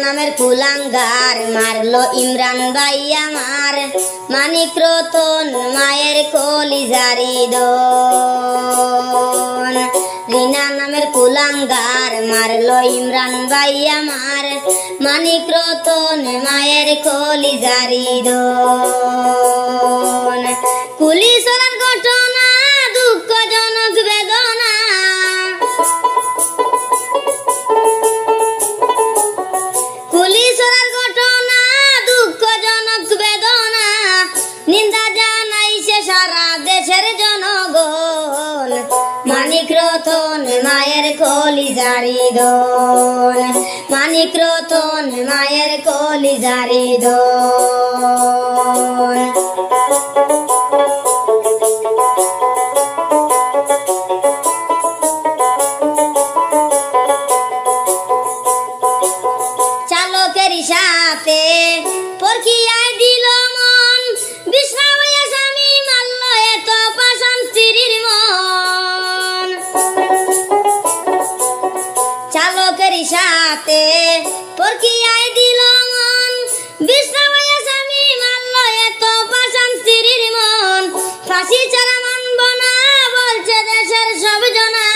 নামের কুলাঙ্গার মারলো ইমরান ভাই আমার, মানিক রতন মায়ের কলিজারি দন। রিনা নামের কুলাঙ্গার মারলো ইমরান ভাই আমার, মানিক রতন মায়ের কলিজারি দন। কুলি চলার ঘটনা দুঃখজনক বেদনা, কুলি চলার ঘটনা দুঃখজনক বেদনা, নিন্দা জানাইছে সারা দেশের জনগণ, মানিক রতন মায়ের কলিজারি দন, মানিক রতন মায়ের কলিজারি দন। চালকের সাথে পরকিয়ায় দিল মন, বিষ্ণা হইয়া স্বামী মারল এত পাষাণ স্ত্রীর মন। চালকের সাথে পরকিয়ায় দিল মন, বিষ্ণা হইয়া স্বামী মারল এত পাষাণ স্ত্রীর মন। ফাঁসি ছাড়া মানব না বলছে দেশের সব জনা,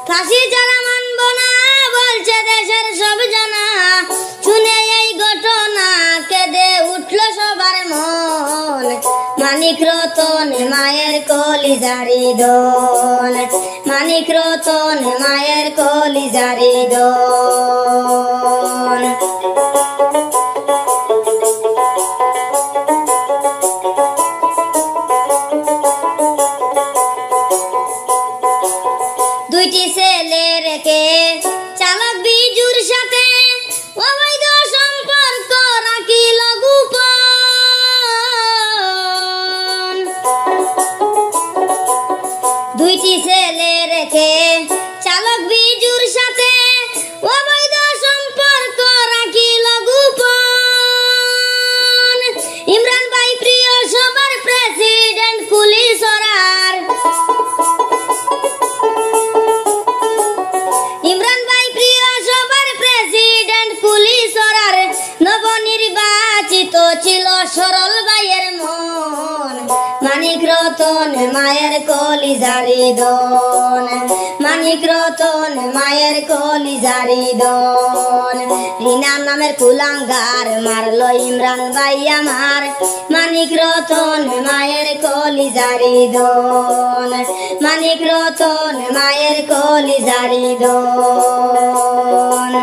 ফাঁসি ছাড়া মানব না বলছে দেশের সব জনা। শুনে এই ঘটনা কেঁদে উঠল সবার মন, মানিক রতন মায়ের কলিজারি দন, মানিক রতন মায়ের কলিজারি দন। দুইটি ছেলে রেখে চালক বিজুর সাথে অবৈধ সম্পর্ক রাখিল গোপন। দুইটি ছেলে রেখে চালক বিজুর সাথে অবৈধ সম্পর্ক রাখিল গোপন। ইমরান ভাই প্রিয় সবার প্রেসিডেন্ট কুলি সরার, ইমরান ভাই প্রিয় সবার প্রেসিডেন্ট কুলি সরার। নবনির্বাচিত ছিল সরল ভাইয়ের মন, মানিক রতন মায়ের কলিজারি দন, মানিক রতন মায়ের কলিজারি দন। রিনা নামের কুলাঙ্গার মারলো ইমরান ভাই আমার, মানিক রতন মায়ের কলিজারি দন, মানিক রতন মায়ের কলিজারি দন।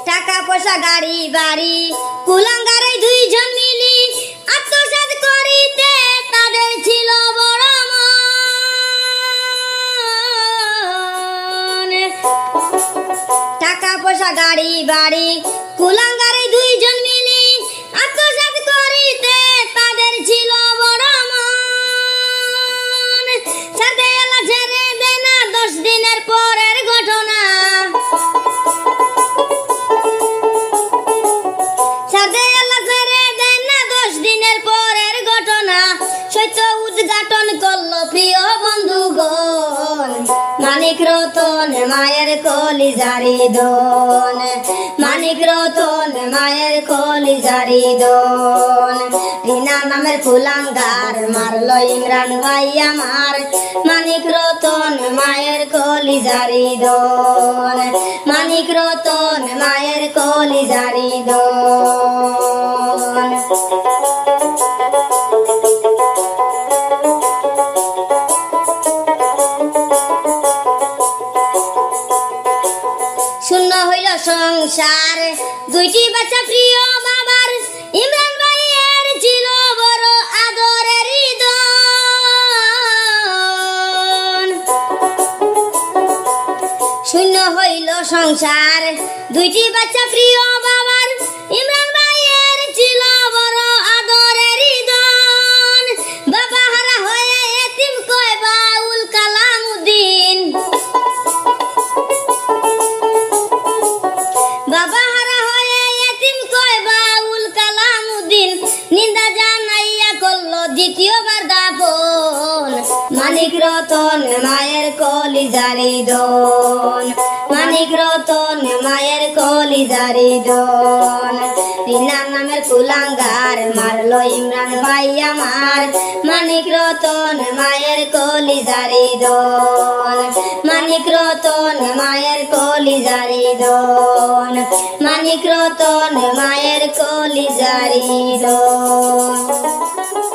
টাকা পয়সা গাড়ি বাড়ি কুলাঙ্গারে দুইজন মিলি আত্মসাৎ করিতে তাদের ছিল বড় মন। টাকা পয়সা গাড়ি বাড়ি কুলাঙ্গারে দুইজন মিলি আত্মসাৎ করিতে তাদের ছিল বড় মন। সাথে এলা ছেড়ে দেয় না 10 দিনের পরের ঘটনা, সাথে এলা ছেড়ে দেয় না 10 দিনের পরের ঘটনা। সত্য উদ্ঘাটন করলো প্রিয় বন্ধুগণ, মানিক রতন মায়ের কলিজারি দন, মানিক রতন মায়ের কলিজারি দন। রিনা নামের কুলাঙ্গার মারলো ইমরান ভাই আমার, মানিক রতন মায়ের কলিজারি দন, মানিক রতন মায়ের কলিজারি দন। শূন্য হইল সংসার দুইটি বাচ্চা প্রিয় বাবার, ইমরান ভাইয়ের ছিল বড় আদরের দন। শূন্য হইল সংসার দুইটি বাচ্চা প্রিয় বাবার, ইমরান ভাইয়ের ছিল বড় আদরের দন। বাবা হারা হয়ে এতিম কয় বাউল কালামুদ্দিন, বাবা হারা হয়ে এতিম কয় বাউল মাইয়া করলো দ্বিতীয়বার দাফন মানিক রতন মায়ের কলিজারি দন মানিক রতন মায়ের কলিজারি দন রিনার নামের কুলাঙ্গার মারলো ইমরান ভাই আমার মানিক রতন মায়ের কলিজারি দন মানিক রতন মায়ের কলিজারি দন মানিক রতন মায়ের কলিজারি দন।